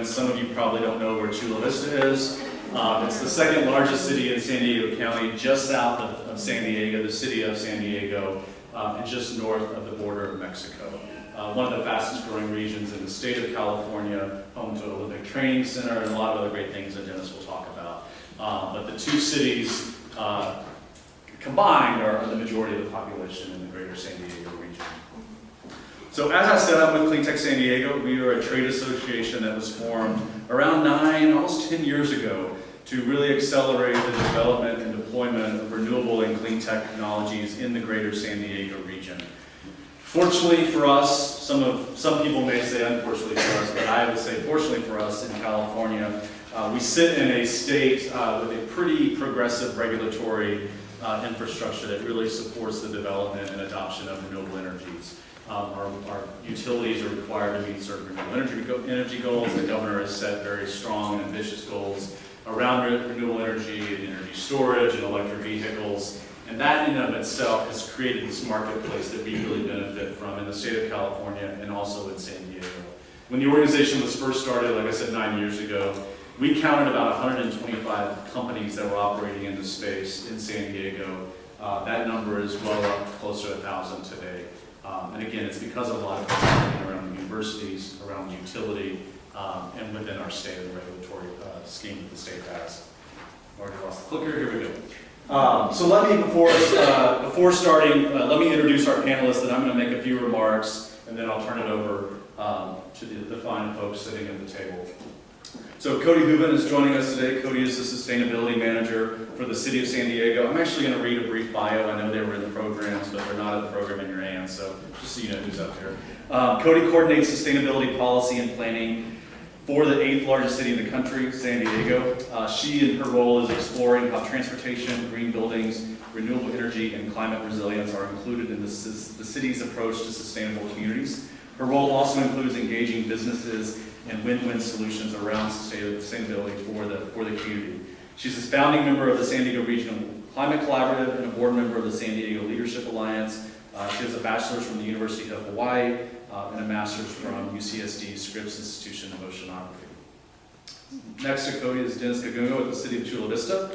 in. Some of you probably don't know where Chula Vista is. It's the second largest city in San Diego County, just south of San Diego, the city of San Diego, and just north of the border of Mexico. One of the fastest growing regions in the state of California, home to an Olympic Training Center and a lot of other great things that Dennis will talk about. But the two cities combined are the majority of the population in the greater San Diego region. So as I said, I'm with Cleantech San Diego. We are a trade association that was formed around 9, almost 10 years ago to really accelerate the development and deployment of renewable and clean technologies in the greater San Diego region. Fortunately for us, some people may say unfortunately for us, but I would say fortunately for us in California, we sit in a state with a pretty progressive regulatory infrastructure that really supports the development and adoption of renewable energies. Our utilities are required to meet certain renewable energy goals. The governor has set very strong and ambitious goals around renewable energy and energy storage and electric vehicles. And that in and of itself has created this marketplace that we really benefit from in the state of California and also in San Diego. When the organization was first started, like I said, 9 years ago, we counted about 125 companies that were operating in the space in San Diego. That number is well up closer to 1,000 today. And again, it's because of a lot of things happening around the universities, around the utility, and within our state and regulatory scheme that the state has. Already lost the clicker, here we go. So let me, before starting, let me introduce our panelists, and I'm going to make a few remarks, and then I'll turn it over to the fine folks sitting at the table. So Cody Hooven is joining us today. Cody is the Sustainability Manager for the City of San Diego. I'm actually going to read a brief bio. I know they were in the programs, but they're not in the program in your hands, so just so you know who's up here. Cody coordinates sustainability policy and planning for the 8th largest city in the country, San Diego. She, in her role, is exploring how transportation, green buildings, renewable energy, and climate resilience are included in the city's approach to sustainable communities. Her role also includes engaging businesses and win-win solutions around sustainability for the community. She's a founding member of the San Diego Regional Climate Collaborative and a board member of the San Diego Leadership Alliance. She has a bachelor's from the University of Hawaii and a master's from UCSD Scripps Institution of Oceanography. Next to Cody is Dennis Gakunga with the City of Chula Vista.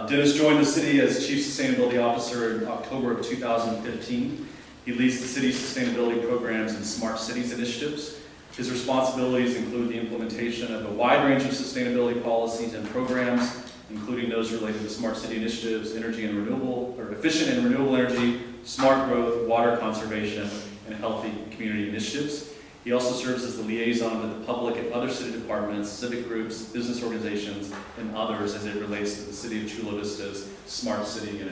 Dennis joined the city as Chief Sustainability Officer in October of 2015. He leads the city's sustainability programs and smart cities initiatives. His responsibilities include the implementation of a wide range of sustainability policies and programs, including those related to smart city initiatives, energy and renewable, or efficient and renewable energy, smart growth, water conservation, and healthy community initiatives. He also serves as the liaison to the public and other city departments, civic groups, business organizations, and others as it relates to the City of Chula Vista's smart city and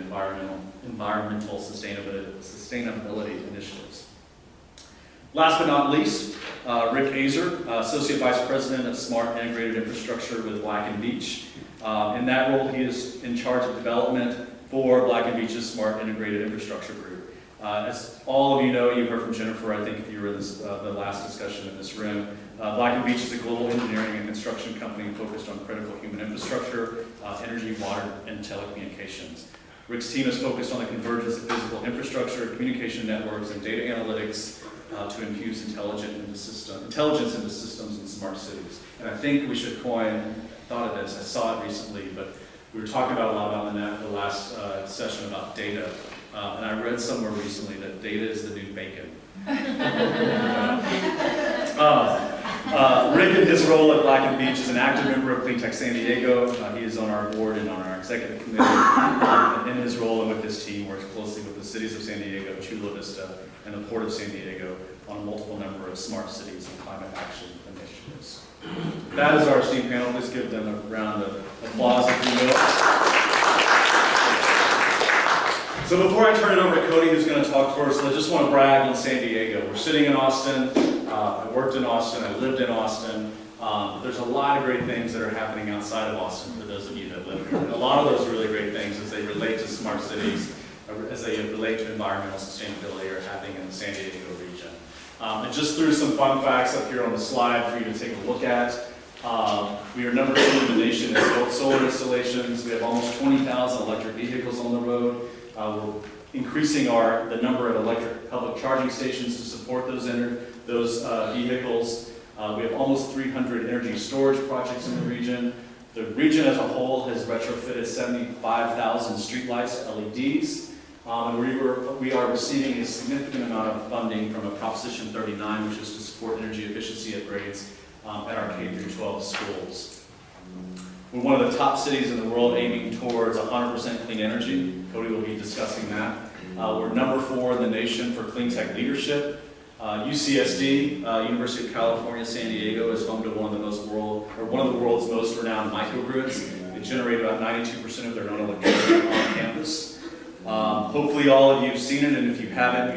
environmental sustainability initiatives. Last but not least, Rick Azer, Associate Vice President of Smart Integrated Infrastructure with Black Veatch. In that role, he is in charge of development for Black Veatch's Smart Integrated Infrastructure Group. As all of you know, you heard from Jennifer, I think if you were in the last discussion in this room, Black Veatch is a global engineering and construction company focused on critical human infrastructure, energy, water, and telecommunications. Rick's team is focused on the convergence of physical infrastructure, communication networks, and data analytics to infuse intelligence into systems and smart cities. And I think we should coin, thought of this, I saw it recently, but we were talking about a lot about the last session about data. And I read somewhere recently that data is the new bacon. Rick, in his role at Black Veatch, is an active member of Cleantech San Diego. He is on our board and on our executive committee. In his role and with his team, works closely with the cities of San Diego, Chula Vista, and the Port of San Diego on a multiple number of smart cities and climate action initiatives. That is our esteemed panel. Please give them a round of applause, if you will. So before I turn it over to Cody, who's going to talk for us, I just want to brag on San Diego. We're sitting in Austin. I worked in Austin. I lived in Austin. There's a lot of great things that are happening outside of Austin for those of you that live here. And a lot of those really great things as they relate to smart cities, as they relate to environmental sustainability, are happening in the San Diego region. I just threw some fun facts up here on the slide for you to take a look at. We are number 2 in the nation in solar installations. We have almost 20,000 electric vehicles on the road. We're increasing the number of electric public charging stations to support those vehicles. We have almost 300 energy storage projects in the region. The region as a whole has retrofitted 75,000 streetlights to LEDs. And we are receiving a significant amount of funding from a Proposition 39, which is to support energy efficiency upgrades at our K-12 schools. We're one of the top cities in the world aiming towards 100% clean energy. Cody will be discussing that. We're number 4 in the nation for Cleantech leadership. UCSD, University of California, San Diego, is home to one of the world's most renowned microgrids. They generate about 92% of their own electricity on campus. Hopefully all of you have seen it, and if you haven't,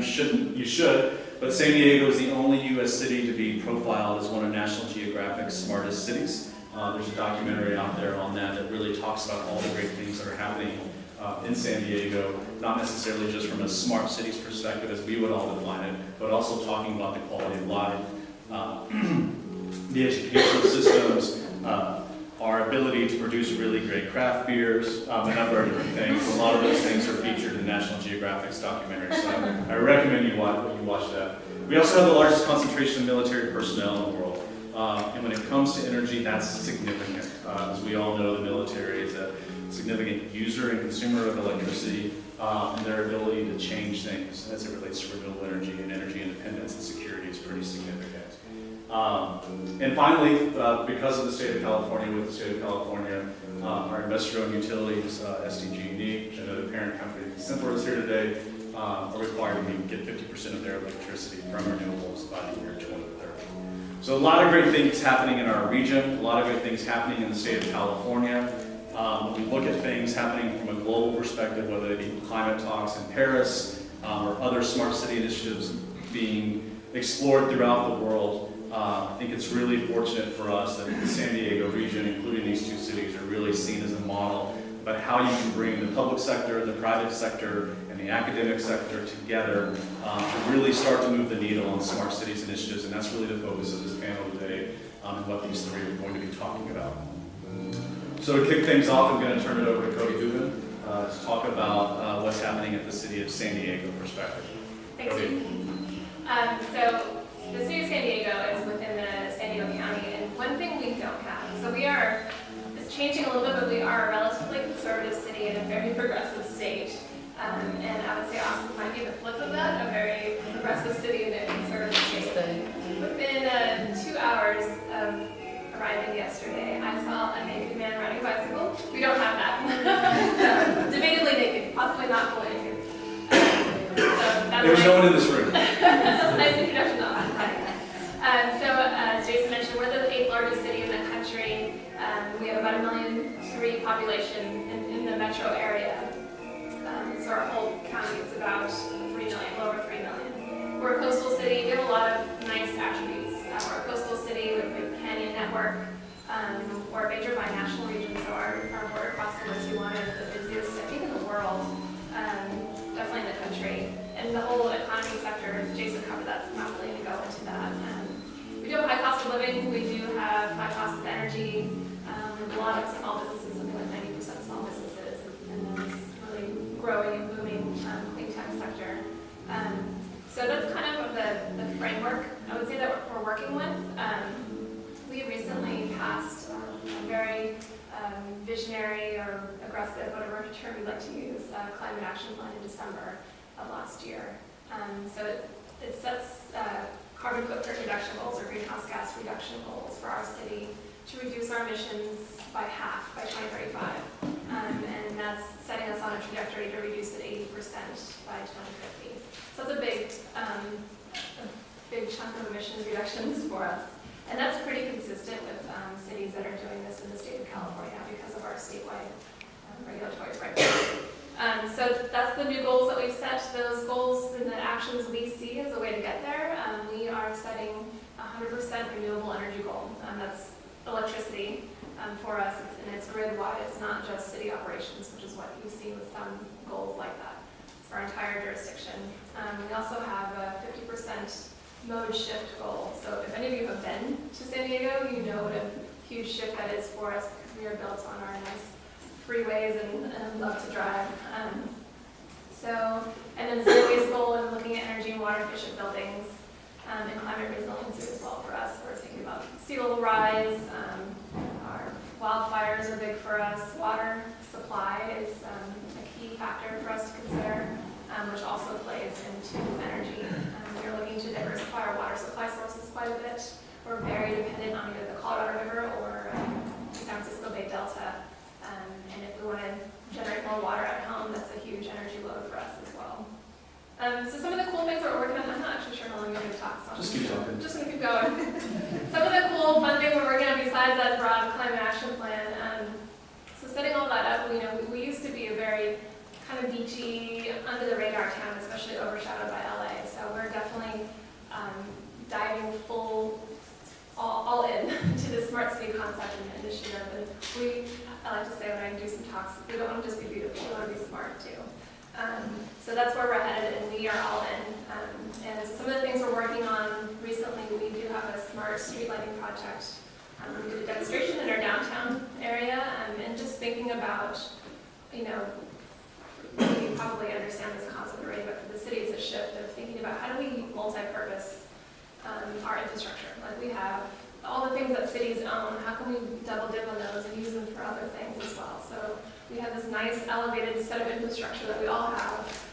you should. But San Diego is the only U.S. city to be profiled as one of National Geographic's smartest cities. There's a documentary out there on that really talks about all the great things that are happening in San Diego, not necessarily just from a smart cities perspective as we would all define it, but also talking about the quality of life, the educational systems, our ability to produce really great craft beers, a number of different things. A lot of those things are featured in National Geographic's documentary, so I recommend you watch that. We also have the largest concentration of military personnel in the world. And when it comes to energy, that's significant. As we all know, the military is a significant user and consumer of electricity, and their ability to change things as it relates to renewable energy and energy independence and security is pretty significant. And finally, because of the state of California, with the state of California, our investor-owned utilities, SDG&E, which I know the parent company, Simpler, is here today, are required to get 50% of their electricity from renewables by the year 2030. So a lot of great things happening in our region, a lot of great things happening in the state of California. When we look at things happening from a global perspective, whether it be climate talks in Paris or other smart city initiatives being explored throughout the world, I think it's really fortunate for us that the San Diego region, including these 2 cities, are really seen as a model about how you can bring the public sector, the private sector, and the academic sector together to really start to move the needle on smart cities initiatives, and that's really the focus of this panel today and what these 3 are going to be talking about. So to kick things off, I'm going to turn it over to Cody Hooven to talk about what's happening at the City of San Diego perspective. Thanks, Steve. So the City of San Diego is within the San Diego County, and one thing we don't have, so it's changing a little bit, but we are a relatively conservative city in a very progressive state. And I would say Austin might be the flip of that, a very progressive city in a conservative state. Within 2 hours of arriving yesterday, I saw a naked man riding a bicycle. We don't have that. So, debatably naked, possibly not fully naked. There's no one in this room. That's a nice introduction to Austin. So Jason mentioned we're the 8th largest city in the country. We have about 1.3 million population in the metro area. So our whole county is about 3 million, over 3 million. We're a coastal city. We have a lot of nice attributes. We're a coastal city with a big canyon network. We're a major binational region, so our border crossing with Tijuana is the busiest, I think, in the world, definitely in the country. And the whole economy sector, Jason covered that, so I'm not really going to go into that. We do have high cost of living. We do have high cost of energy. A lot of small businesses, something like 90% small businesses, and then it's really growing and booming clean tech sector. So that's kind of the framework I would say that we're working with. We recently passed a very visionary or aggressive, whatever term you'd like to use, climate action plan in December of last year. So it sets carbon footprint reduction goals or greenhouse gas reduction goals for our city to reduce our emissions by half by 2035. And that's setting us on a trajectory to reduce it 80% by 2050. So it's a big chunk of emissions reductions for us. And that's pretty consistent with cities that are doing this in the state of California because of our statewide regulatory framework. So that's the new goals that we've set. Those goals and the actions we see as a way to get there. We are setting 100% renewable energy goal. That's electricity for us, and it's grid-wide. It's not just city operations, which is what you see with some goals like that. It's for our entire jurisdiction. We also have a 50% mode shift goal. So if any of you have been to San Diego, you know what a huge shift that is for us because we are built on our nice freeways and love to drive. And then zero waste goal and looking at energy and water efficient buildings and climate resiliency as well for us. We're thinking about sea level rise, our wildfires are big for us, water supply is a key factor for us to consider, which also plays into energy. We're looking to diversify our water supply sources quite a bit. We're very dependent on either the Colorado River or the San Francisco Bay Delta. And if we want to generate more water at home, that's a huge energy load for us as well. So some of the cool things that we're working on, I'm not actually sure how long you're going to talk, so Just keep talking. just going to keep going. Some of the cool, fun things we're working on besides that broad climate action plan. So setting all that up, we used to be a very kind of beachy, under the radar town, especially overshadowed by LA. So we're definitely diving all in to the smart city concept and initiative. And I like to say when I do some talks, we don't want to just be beautiful, we want to be smart too. So that's where we're headed, and we are all in. And some of the things we're working on recently, we do have a smart street lighting project. We did a demonstration in our downtown area, and just thinking about, you probably understand this concept already, but for the city it's a shift of thinking about how do we multi-purpose our infrastructure. Like we have all the things that cities own, how can we double dip on those and use them for other things as well? So we have this nice elevated set of infrastructure that we all have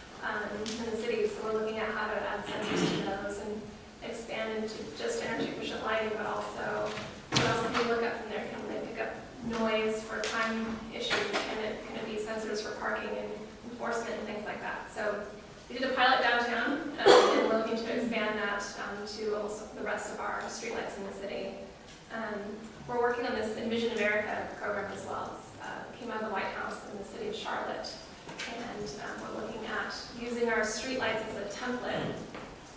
in the city, so we're looking at how to add sensors to those and expand into just energy efficient lighting, but also what else can we look at from there? Can they pick up noise for time issues? Can it be sensors for parking and enforcement and things like that? So we did a pilot downtown, and we're looking to expand that to also the rest of our streetlights in the city. We're working on this Envision America program as well. It came out of the White House in the city of Charlotte, and we're looking at using our streetlights as a template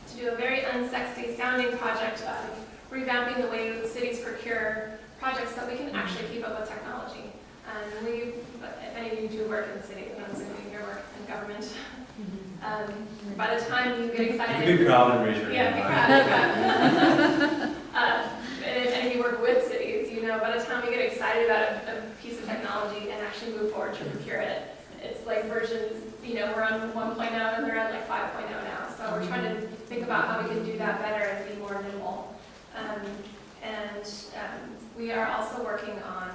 to do a very unsexy sounding project of revamping the way cities procure projects so that we can actually keep up with technology. And if any of you do work in cities, I'm assuming you work in government, by the time you get excited... You can be proud and raise your hand. Yeah, be proud. And if any of you work with cities, by the time you get excited about a piece of technology and actually move forward to procure it, it's like versions, we're on 1.0 and they're at like 5.0 now. So we're trying to think about how we can do that better and be more nimble. We are also working on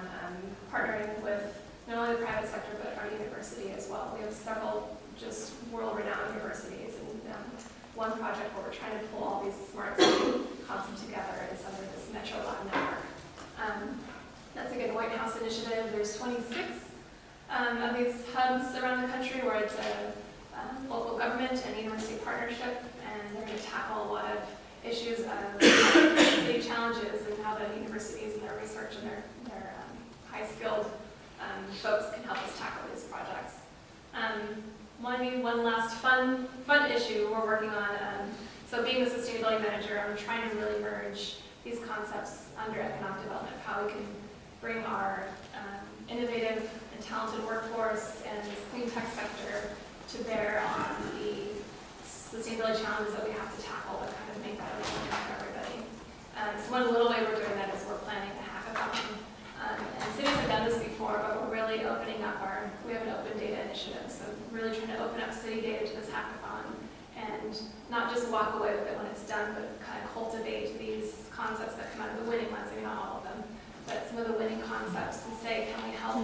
partnering with not only the private sector, but our university as well. We have several just world-renowned universities, and one project where we're trying to pull all these smart city concepts together is under this Metro Lab network. That's again a White House initiative. There's 26 of these hubs around the country where it's a local government and university partnership, and they're going to tackle a lot of issues of city challenges and how the universities and their research and their high-skilled folks can help us tackle these projects. One last fun issue we're working on. So being the sustainability manager, I'm trying to really merge these concepts under economic development, how we can bring our innovative and talented workforce and this clean tech sector to bear on the sustainability challenges that we have to tackle to kind of make that a win for everybody. So one little way we're doing that is we're planning a hackathon. And cities have done this before, but we're really opening up we have an open data initiative, so really trying to open up city data to this hackathon and not just walk away with it when it's done, but kind of cultivate these concepts that come out of the winning ones, maybe not all of them, but some of the winning concepts and say, can we help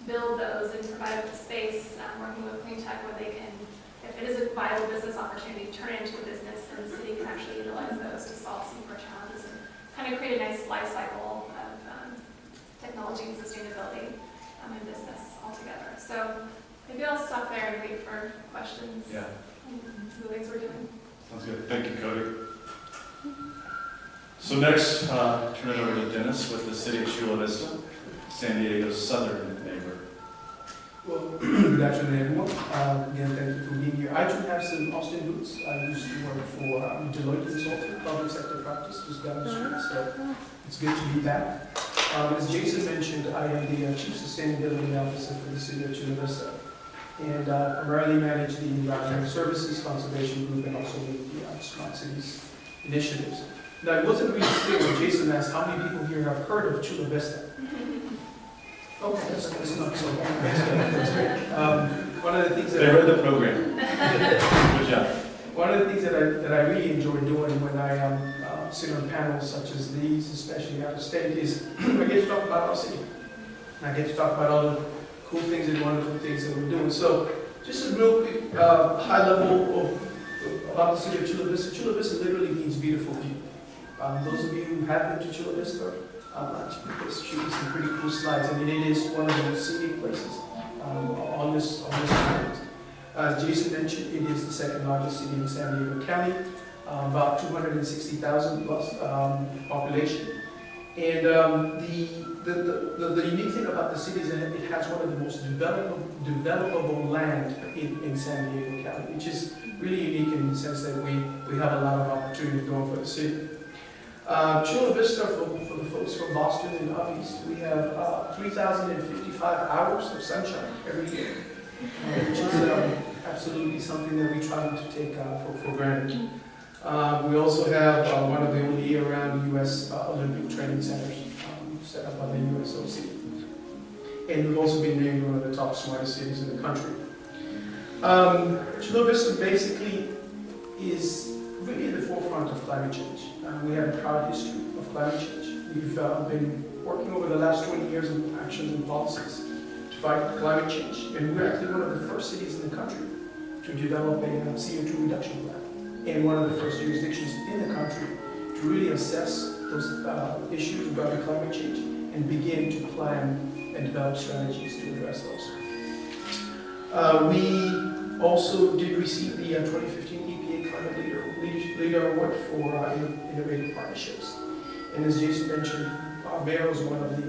build those and provide a space, working with Cleantech where they can, if it is a viable business opportunity, turn it into a business and the city can actually utilize those to solve some core challenges and kind of create a nice life cycle of technology and sustainability in business altogether. So maybe I'll stop there and wait for questions. Yeah. Some of the things we're doing. Sounds good. Thank you, Cody. So next, turn it over to Dennis with the City of Chula Vista, San Diego's southern neighbor. Well, good afternoon, everyone. Again, thank you for being here. I do have some Austin roots. I used to work for Deloitte Consulting, public sector practice, just down the street, so it's good to be back. As Jason mentioned, I am the Chief Sustainability Officer for the City of Chula Vista, and primarily manage the environmental services conservation group and also the smart cities initiatives. Now, it wasn't really clear when Jason asked how many people here have heard of Chula Vista. Okay, that's not so bad. That's great. One of the things that they read the program. Good job. One of the things that I really enjoy doing when I am sit on panels such as these, especially out of state, is I get to talk about our city. And I get to talk about all the cool things and wonderful things that we're doing. So just a real quick high level about the city of Chula Vista. Chula Vista literally means beautiful view. Those of you who have been to Chula Vista, I'll show you some pretty cool slides. I mean, it is one of the most scenic places on this island. As Jason mentioned, it is the second largest city in San Diego County, about 260,000 plus population. And the unique thing about the city is that it has one of the most developable land in San Diego County, which is really unique in the sense that we have a lot of opportunity going for the city. Chula Vista, for the folks from Boston and up east, we have 3,055 hours of sunshine every year, which is absolutely something that we try not to take for granted. We also have one of the only year-round U.S. Olympic training centers set up by the USOC. And we've also been named one of the top smartest cities in the country. Chula Vista basically is really at the forefront of climate change. We have a proud history of climate change. We've been working over the last 20 years on actions and policies to fight climate change. And we're actually one of the first cities in the country to develop a CO2 reduction plan. And one of the first jurisdictions in the country to really assess those issues regarding climate change and begin to plan and develop strategies to address those. We also did receive the 2015 EPA Climate Leader Award for innovative partnerships. And as Jason mentioned, our mayor was one of the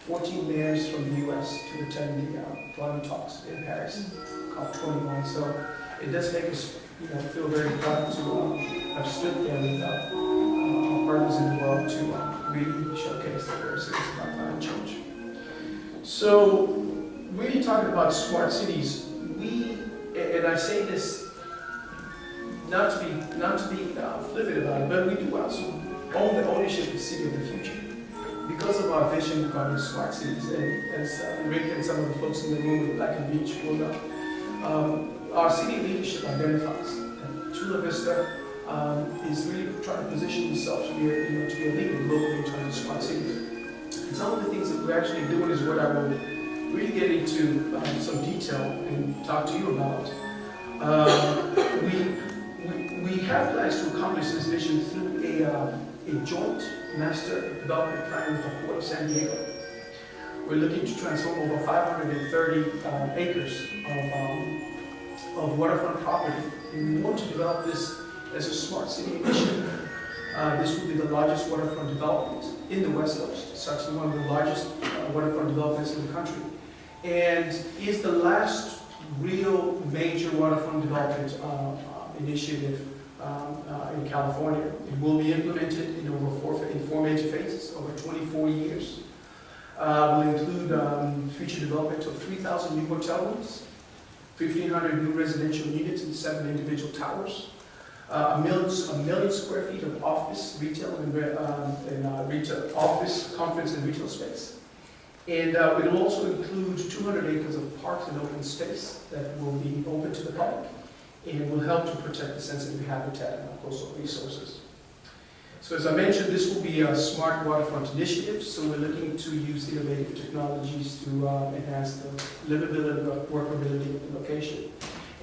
14 mayors from the U.S. to attend the climate talks in Paris, COP21. So it does make us feel very proud to have stood there with our partners in the world to really showcase that we're serious about climate change. So, really talking about smart cities, and I say this not to be flippant about it, but we do also own the ownership of the city of the future because of our vision regarding smart cities. And as Rick and some of the folks in the room with Black Veatch will know, our city leadership identifies that Chula Vista is really trying to position itself to be a leader globally in terms of smart cities. And some of the things that we're actually doing is what I will really get into some detail and talk to you about. We have plans to accomplish this vision through a joint master development plan with the Port of San Diego. We're looking to transform over 530 acres of waterfront property, and we want to develop this as a smart city initiative. This will be the largest waterfront development in the West Coast. It's actually one of the largest waterfront developments in the country, and is the last real major waterfront development initiative in California. It will be implemented in four major phases over 24 years. Will include future development of 3,000 new hotel rooms, 1,500 new residential units and 7 individual towers, a million square feet of office, retail, and retail office, conference, and retail space. And it will also include 200 acres of parks and open space that will be open to the public and will help to protect the sensitive habitat and coastal resources. So as I mentioned, this will be a smart waterfront initiative, so we're looking to use innovative technologies to enhance the livability and workability of the location.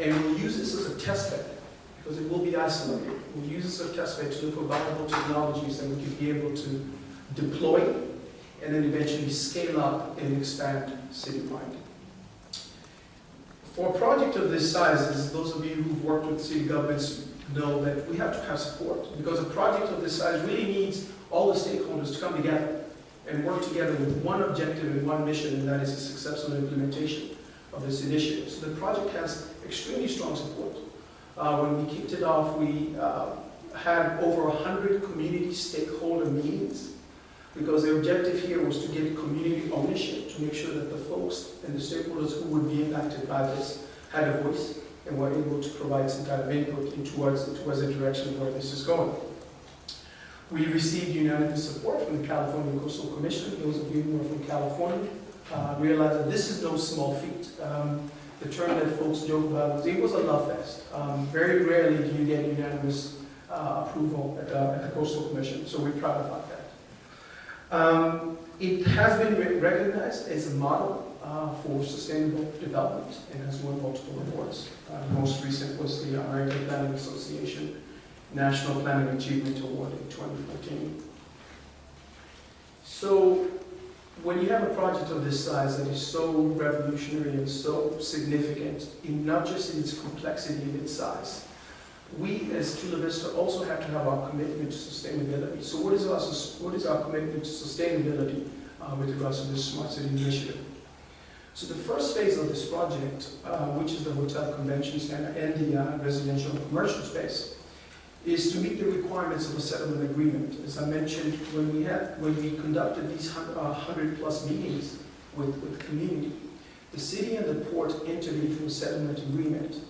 And we'll use this as a test bed, because it will be isolated. We'll use this as a test bed to look for viable technologies that we could be able to deploy and then eventually scale up and expand citywide. For a project of this size, as those of you who've worked with city governments know, that we have to have support, because a project of this size really needs all the stakeholders to come together and work together with one objective and one mission, and that is a successful implementation of this initiative. So the project has extremely strong support. When we kicked it off, we had over 100 community stakeholder meetings, because the objective here was to get community ownership, to make sure that the folks and the stakeholders who would be impacted by this had a voice and were able to provide some kind of input towards the direction where this is going. We received unanimous support from the California Coastal Commission. Those of you who are from California realize that this is no small feat. The term that folks joke about was, it was a love fest. Very rarely do you get unanimous approval at the Coastal Commission, so we're proud about that. It has been recognized as a model for sustainable development and has won multiple awards. Most recent was the American Planning Association National Planning Achievement Award in 2014. So when you have a project of this size that is so revolutionary and so significant, in not just in its complexity and its size, we as Chula Vista also have to have our commitment to sustainability. So what is our commitment to sustainability with regards to this Smart City initiative? So the first phase of this project, which is the hotel convention center and the residential and commercial space, is to meet the requirements of a settlement agreement. As I mentioned, when we conducted these 100+ meetings with the community, the city and the port entered into a settlement agreement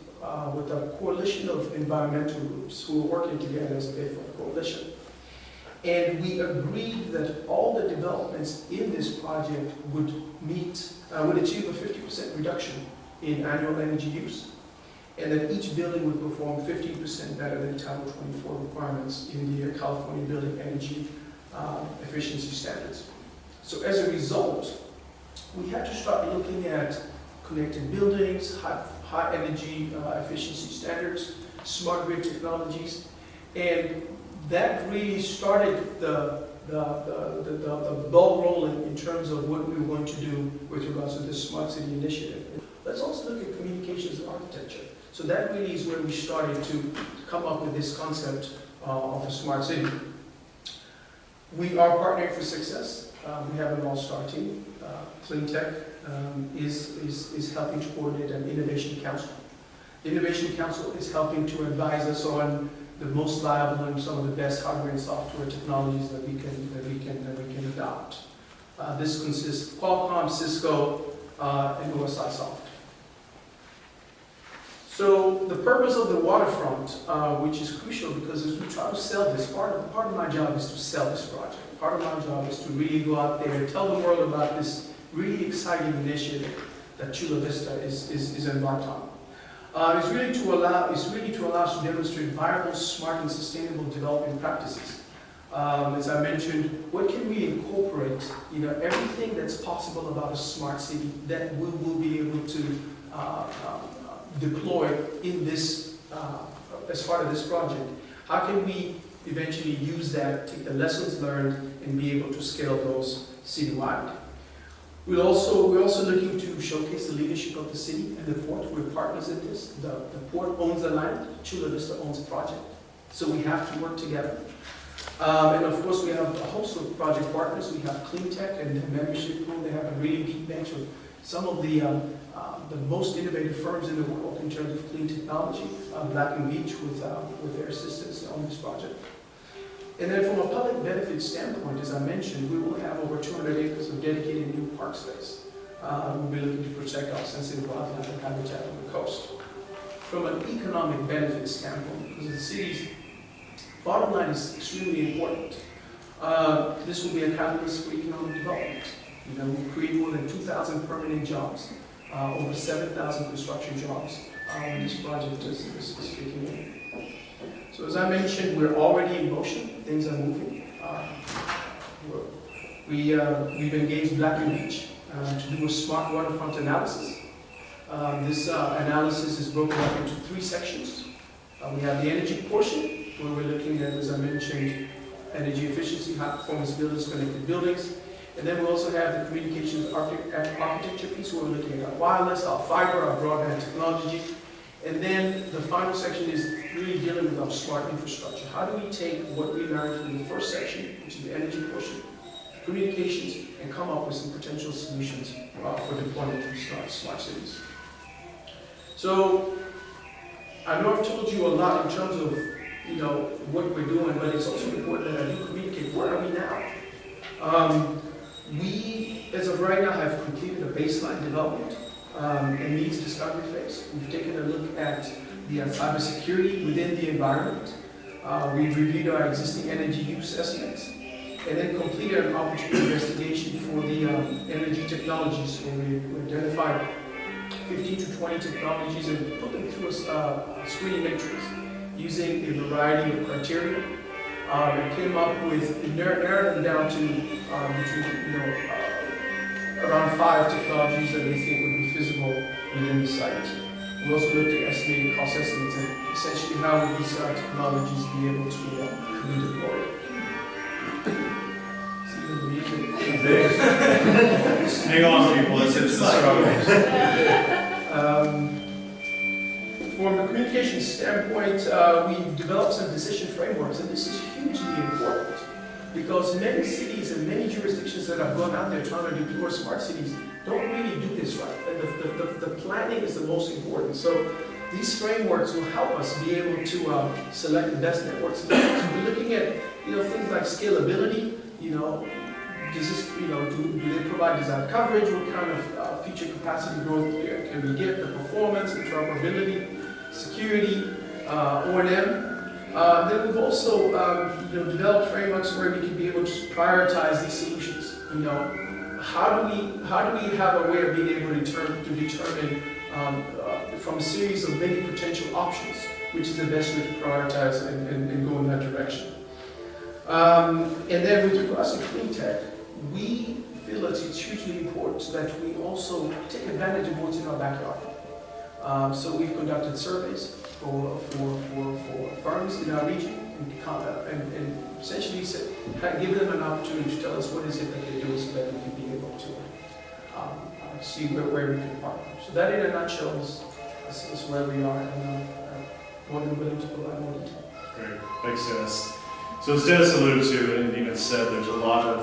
with a coalition of environmental groups who were working together as a bid for the coalition. And we agreed that all the developments in this project would achieve a 50% reduction in annual energy use, and that each building would perform 15% better than Title 24 requirements in the California Building Energy Efficiency Standards. So as a result, we had to start looking at connected buildings, high energy efficiency standards, smart grid technologies, and that really started the ball rolling in terms of what we were going to do with regards to this Smart City initiative. Let's also look at communications and architecture. So that really is where we started to come up with this concept of a smart city. We are partnering for success. We have an all-star team. Cleantech is helping to coordinate an innovation council. The innovation council is helping to advise us on the most viable and some of the best hardware and software technologies that we can adopt. This consists of Qualcomm, Cisco, and OSI Soft. So the purpose of the waterfront, which is crucial because as we try to sell this, part of my job is to sell this project. Part of my job is to really go out there and tell the world about this really exciting initiative that Chula Vista is embarked on. It's really to allow us to demonstrate viable, smart, and sustainable development practices. As I mentioned, what can we incorporate? Everything that's possible about a smart city that we will be able to deploy in this as part of this project. How can we eventually use that, take the lessons learned, and be able to scale those citywide? We're also looking to showcase the leadership of the city and the port. We're partners in this. The port owns the land, Chula Vista owns the project. So we have to work together. And of course, we have a host of project partners. We have Cleantech and the membership pool. They have a really deep bench of some of the most innovative firms in the world in terms of clean technology. Black Veatch with their assistance on this project. And then from a public benefit standpoint, as I mentioned, we will have over 200 acres of dedicated new park space. We'll be looking to protect our sensitive wildlife and habitat on the coast. From an economic benefit standpoint, because the city's bottom line is extremely important, this will be a catalyst for economic development. We'll create more than 2,000 permanent jobs, over 7,000 construction jobs when this project is kicking in. So as I mentioned, we're already in motion. Things are moving. We've engaged Black Veatch to do a smart waterfront analysis. This analysis is broken up into 3 sections. We have the energy portion, where we're looking at, as I mentioned, energy efficiency, high performance buildings, connected buildings. And then we also have the communications architecture piece, where we're looking at our wireless, our fiber, our broadband technology. And then the final section is really dealing with our smart infrastructure. How do we take what we learned from the first section, which is the energy portion, communications, and come up with some potential solutions for deployment in smart cities? So I know I've told you a lot in terms of what we're doing, but it's also important that I do communicate. Where are we now? We, as of right now, have completed a baseline development and needs discovery phase. We've taken a look at the cybersecurity within the environment. We've reviewed our existing energy use estimates, and then completed an opportunity investigation for the energy technologies. So we identified 15 to 20 technologies and put them through a screening matrix using a variety of criteria. It came up with, narrowed them down to between, around 5 technologies that they think would be feasible within the site. We also looked at estimated cost estimates and essentially how would these technologies be able to be deployed. Hang on, people, it's a struggle. From a communication standpoint, we've developed some decision frameworks, and this is hugely important because many cities and many jurisdictions that have gone out there trying to deploy smart cities don't really do this right. And the planning is the most important. So these frameworks will help us be able to select the best networks. So we're looking at things like scalability. Does this, do they provide desired coverage? What kind of feature capacity growth can we get? The performance, interoperability, security, O&M. Then we've also developed frameworks where we can be able to prioritize these solutions. How do we have a way of being able to determine from a series of many potential options which is the best way to prioritize and go in that direction. And then with regards to Cleantech, we feel that it's hugely important that we also take advantage of what's in our backyard. So we've conducted surveys for firms in our region and essentially give them an opportunity to tell us what is it that they're doing so that we can be able to see where we can partner. So that in a nutshell is where we are, and more than willing to provide more detail. Great, thanks Dennis. So as Dennis alluded to and even said, there's a lot of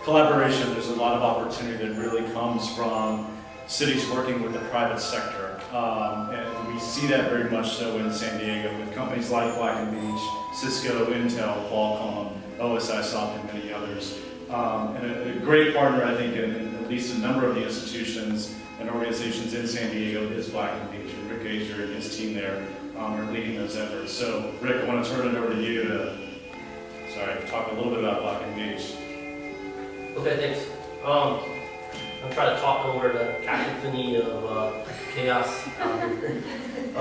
collaboration, there's a lot of opportunity that really comes from cities working with the private sector. And we see that very much so in San Diego with companies like Black Veatch, Cisco, Intel, Qualcomm, OSIsoft, and many others. And a great partner, I think, in at least a number of the institutions and organizations in San Diego is Black Veatch. And Rick Azer and his team there are leading those efforts. So Rick, I want to turn it over to you to talk a little bit about Black Veatch. Okay, thanks. I'm trying to talk over the cacophony of chaos out here. I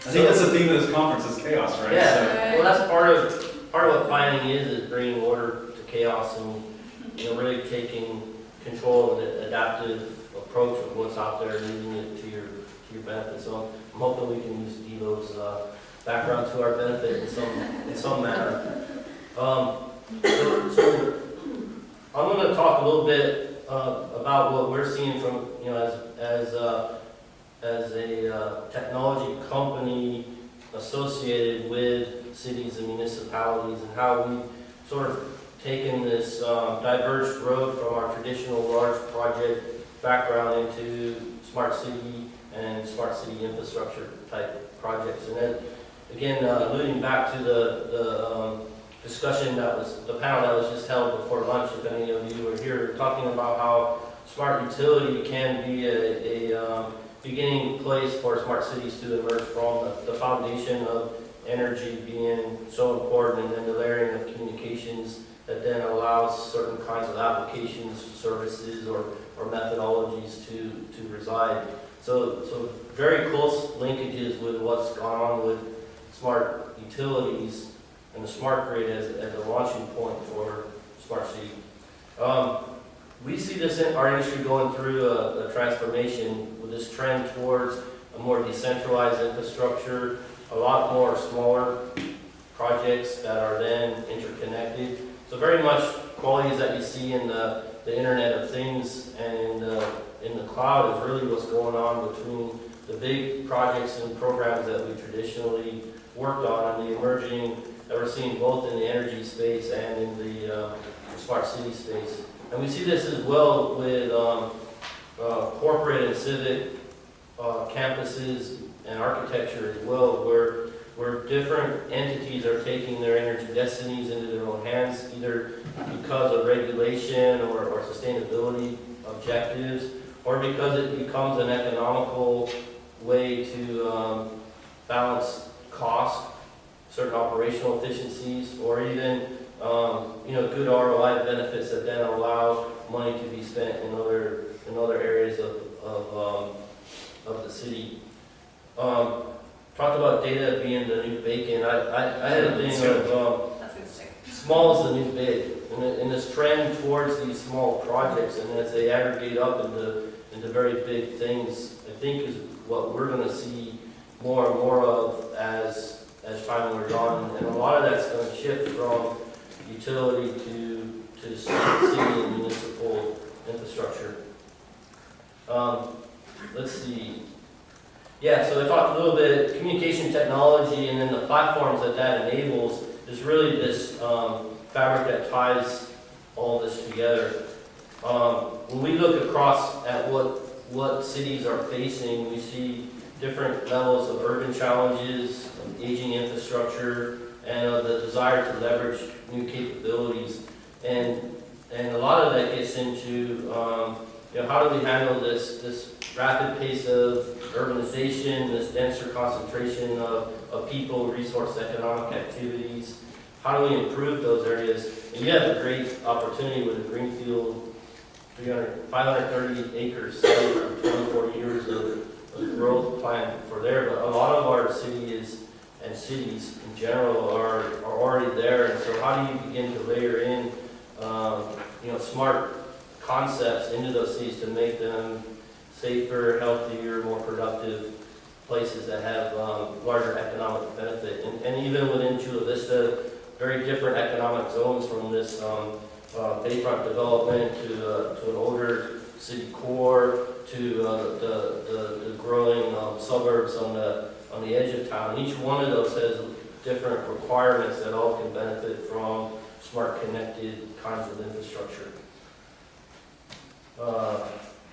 think that's the theme of this conference is chaos, right? Yeah, So, well that's part of what planning is bringing order to chaos and really taking control of the adaptive approach of what's out there and using it to your benefit. So I'm hoping we can use Devo's background to our benefit in some manner. So I'm going to talk a little bit about what we're seeing from as a technology company associated with cities and municipalities, and how we sort of taken this diverged road from our traditional large project background into smart city and smart city infrastructure type projects. And then again, alluding back to the discussion the panel that was just held before lunch, if any of you were here, talking about how smart utility can be a beginning place for smart cities to emerge from, the foundation of energy being so important, and then the layering of communications that then allows certain kinds of applications, services, or methodologies to reside. So very close linkages with what's gone on with smart utilities and the smart grid as a launching point for smart city. We see this in our industry going through a transformation with this trend towards a more decentralized infrastructure, a lot more smaller projects that are then interconnected. So very much qualities that you see in the Internet of Things and in the cloud is really what's going on between the big projects and programs that we traditionally worked on, and the emerging that we're seeing both in the energy space and in the smart city space. And we see this as well with corporate and civic campuses and architecture as well, where different entities are taking their energy destinies into their own hands, either because of regulation or sustainability objectives, or because it becomes an economical way to balance cost, certain operational efficiencies, or even good ROI benefits that then allow money to be spent in other areas of the city. Talked about data being the new vacant. I had a thing of That's gonna stick. small is the new big, and this trend towards these small projects, and as they aggregate up into very big things, I think is what we're going to see more and more of as time wears on, and a lot of that's going to shift from utility to city and municipal infrastructure. Let's see. Yeah, so I talked a little bit communication technology, and then the platforms that enables is really this fabric that ties all this together. When we look across at what cities are facing, we see different levels of urban challenges, aging infrastructure, and the desire to leverage new capabilities. And a lot of that gets into how do we handle this rapid pace of urbanization, this denser concentration of people, resource, economic activities. How do we improve those areas? And you have a great opportunity with a greenfield 530 acres site for 24 years of growth plan for there. But a lot of our cities and cities in general are already there. And so how do you begin to layer in smart concepts into those cities to make them safer, healthier, more productive places that have larger economic benefit? And even within Chula Vista, very different economic zones, from this bayfront development to an older city core to the growing suburbs on the edge of town. And each one of those has different requirements that all can benefit from smart connected kinds of infrastructure.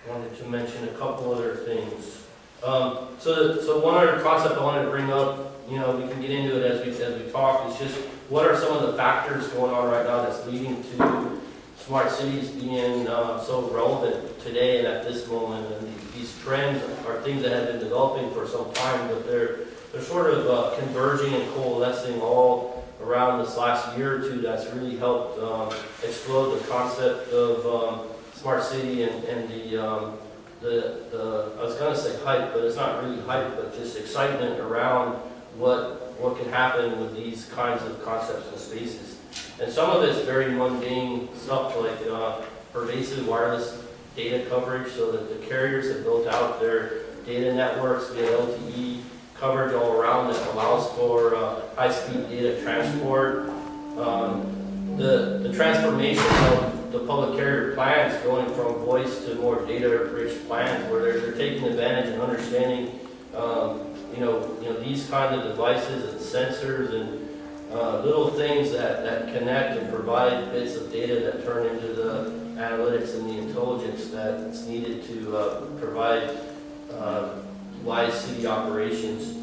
Wanted to mention a couple other things. So one other concept I wanted to bring up, we can get into it as we talk, is just what are some of the factors going on right now that's leading to smart cities being so relevant today and at this moment. And these trends are things that have been developing for some time, but they're sort of converging and coalescing all around this last year or two. That's really helped explode the concept of smart city and the I was going to say hype, but it's not really hype, but just excitement around what can happen with these kinds of concepts and spaces. And some of it's very mundane stuff, like pervasive wireless data coverage, so that the carriers have built out their data networks via LTE coverage all around that allows for high-speed data transport. The transformation of the public carrier plans, going from voice to more data-rich plans, where they're taking advantage and understanding, these kind of devices and sensors and little things that connect and provide bits of data that turn into the analytics and the intelligence that's needed to provide wise city operations.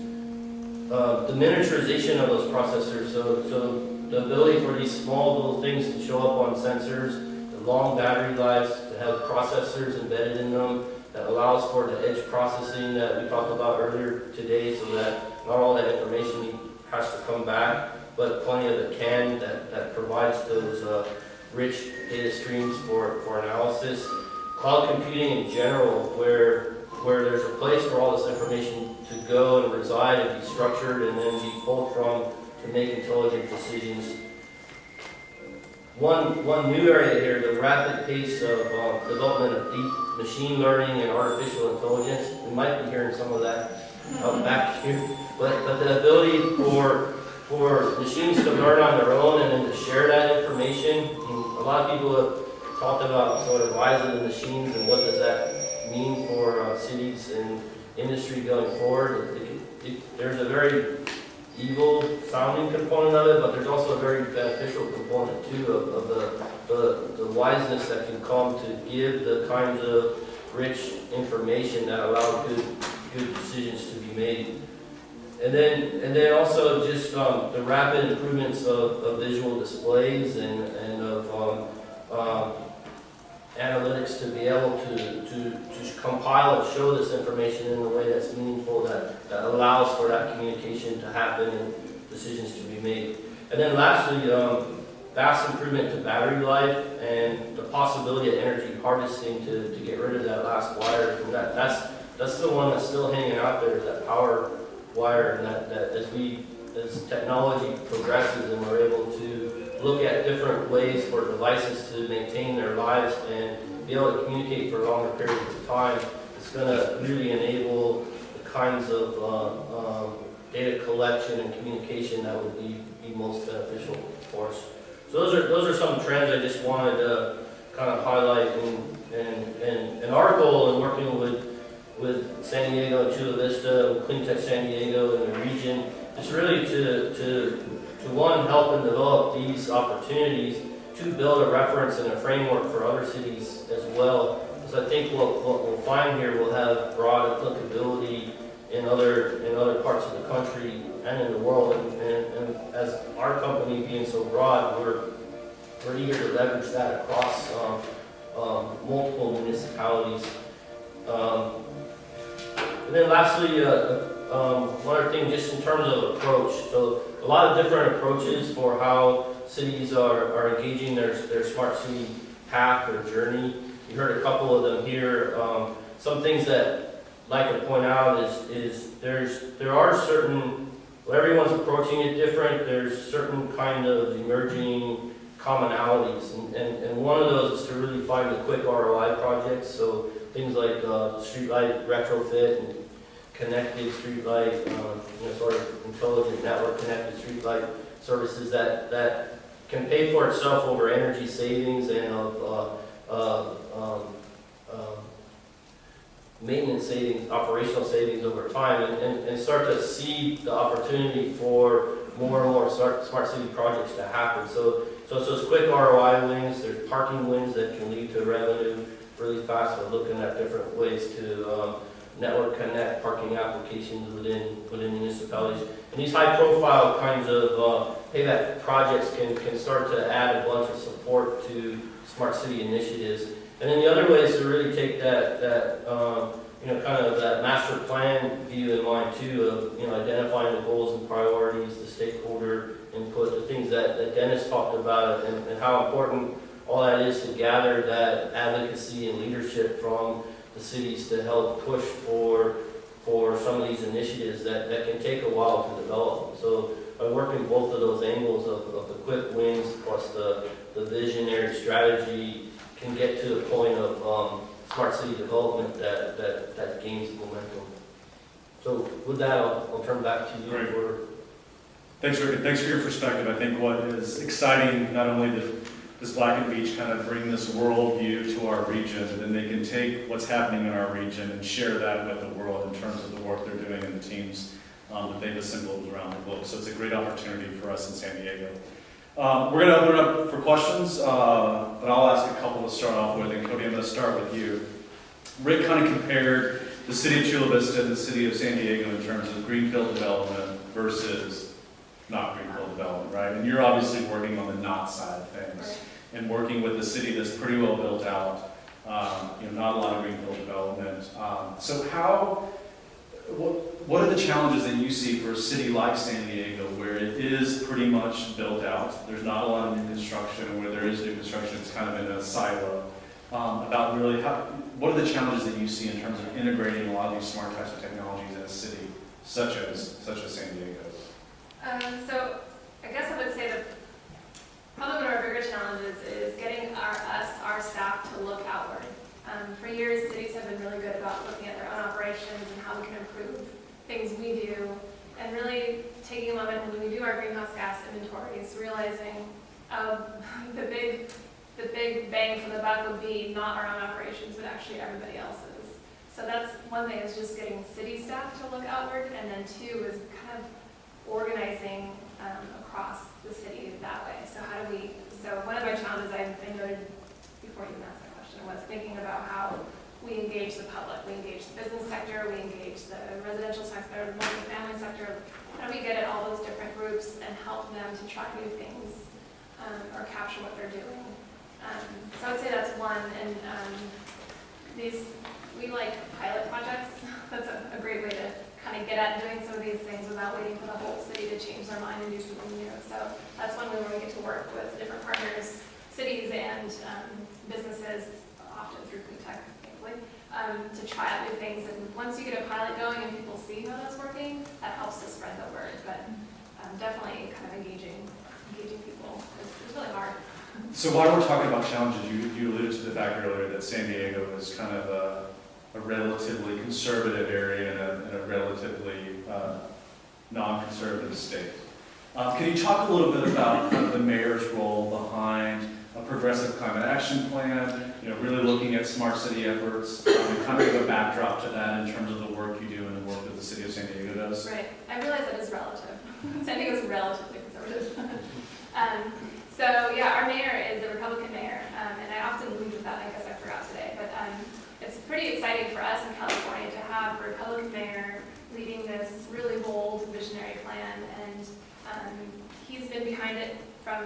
The miniaturization of those processors, so the ability for these small little things to show up on sensors, the long battery lives, to have processors embedded in them, that allows for the edge processing that we talked about earlier today, so that not all that information has to come back, but plenty of it can, that provides those rich data streams for analysis. Cloud computing in general, where there's a place for all this information to go and reside and be structured and then be pulled from to make intelligent decisions. One new area here, the rapid pace of development of deep machine learning and artificial intelligence. We might be hearing some of that back here, but the ability for machines to learn on their own and then to share that information. A lot of people have talked about sort of rise of the machines and what does that mean for cities and industry going forward. There's a very evil sounding component of it, but there's also a very beneficial component too of the wiseness that can come to give the kinds of rich information that allow good decisions to be made. And then also just the rapid improvements of visual displays and of analytics to be able to compile and show this information in a way that's meaningful, that allows for that communication to happen and decisions to be made. And then lastly, vast improvement to battery life and the possibility of energy harvesting to get rid of that last wire. And that's the one that's still hanging out there, is that power wire, and that as as technology progresses and we're able to look at different ways for devices to maintain their lives and be able to communicate for longer periods of time, it's going to really enable the kinds of data collection and communication that would be most beneficial for us. So those are some trends I just wanted to kind of highlight. And our goal in working with San Diego and Chula Vista and Cleantech San Diego and the region is really to one, help and develop these opportunities, to build a reference and a framework for other cities as well. Because I think what we'll find here will have broad applicability in other parts of the country and in the world. And as our company being so broad, we're eager to leverage that across multiple municipalities. And then lastly, one other thing just in terms of approach. So a lot of different approaches for how cities are engaging their smart city path or journey. You heard a couple of them here. Some things that I'd like to point out is there are certain, well, everyone's approaching it different. There's certain kind of emerging commonalities, and one of those is to really find the quick ROI projects. So things like streetlight retrofit and connected streetlight, sort of intelligent network connected streetlight services that can pay for itself over energy savings and maintenance savings, operational savings over time, and start to see the opportunity for more and more smart city projects to happen. So it's those quick ROI wins. There's parking wins that can lead to revenue really fast. We're looking at different ways to network connect parking applications within municipalities. And these high-profile kinds of payback projects can start to add a bunch of support to smart city initiatives. And then the other way is to really take that kind of that master plan view in mind too, of identifying the goals and priorities, the stakeholder input, the things that Dennis talked about, and how important all that is to gather that advocacy and leadership from the cities to help push for some of these initiatives that can take a while to develop. So by working both of those angles of the quick wins plus the visionary strategy can get to a point of smart city development that gains momentum. So with that, I'll turn back to you. Great. Thanks, Rick. Thanks for your perspective. I think what is exciting, not only does Black Veatch kind of bring this worldview to our region, but then they can take what's happening in our region and share that with the world in terms of the work they're doing and the teams that they've assembled around the globe. So it's a great opportunity for us in San Diego. We're going to open it up for questions, but I'll ask a couple to start off with. And Cody, I'm going to start with you. Rick kind of compared the city of Chula Vista and the city of San Diego in terms of greenfield development versus not greenfield development, right? And you're obviously working on the not side of things and working with a city that's pretty well built out, not a lot of greenfield development. So what are the challenges that you see for a city like San Diego where it is pretty much built out? There's not a lot of new construction, and where there is new construction, it's kind of in a silo. About really what are the challenges that you see in terms of integrating a lot of these smart types of technologies in a city such as San Diego? So I guess I would say that probably one of our bigger challenges is getting our staff to look outward. For years, cities have been really good about looking at their own operations and how we can improve things we do, and really taking a moment when we do our greenhouse gas inventories, realizing the big bang for the buck would be not our own operations, but actually everybody else's. So that's one thing, is just getting city staff to look outward, and then two is kind of organizing across the city that way. So one of our challenges I noted before you asked that question was thinking about how we engage the public. We engage the business sector, we engage the residential sector, the multifamily sector. How do we get at all those different groups and help them to try new things or capture what they're doing? So I would say that's one. And we like pilot projects. That's a great way to kind of get at doing some of these things without waiting for the whole city to change their mind and do something new. So that's one way where we get to work with different partners, cities and businesses, often through Cleantech, thankfully, to try out new things. And once you get a pilot going and people see how that's working, that helps to spread the word. But economy, kind of engaging people. It's really hard. So while we're talking about challenges, you alluded to the fact earlier that San Diego is kind of a relatively conservative area and a relatively non-conservative state. Can you talk a little bit about kind of the mayor's role behind a progressive climate action plan, really looking at smart city efforts, and kind of give a backdrop to that in terms of the work you do and the work that the city of San Diego does? Right. I realize that is relative. San Diego is relatively conservative. So yeah, our mayor is a Republican mayor, and I often lead with that. I guess I forgot today, but it's pretty exciting for us in California to have a Republican mayor leading this really bold, visionary plan, and he's been behind it from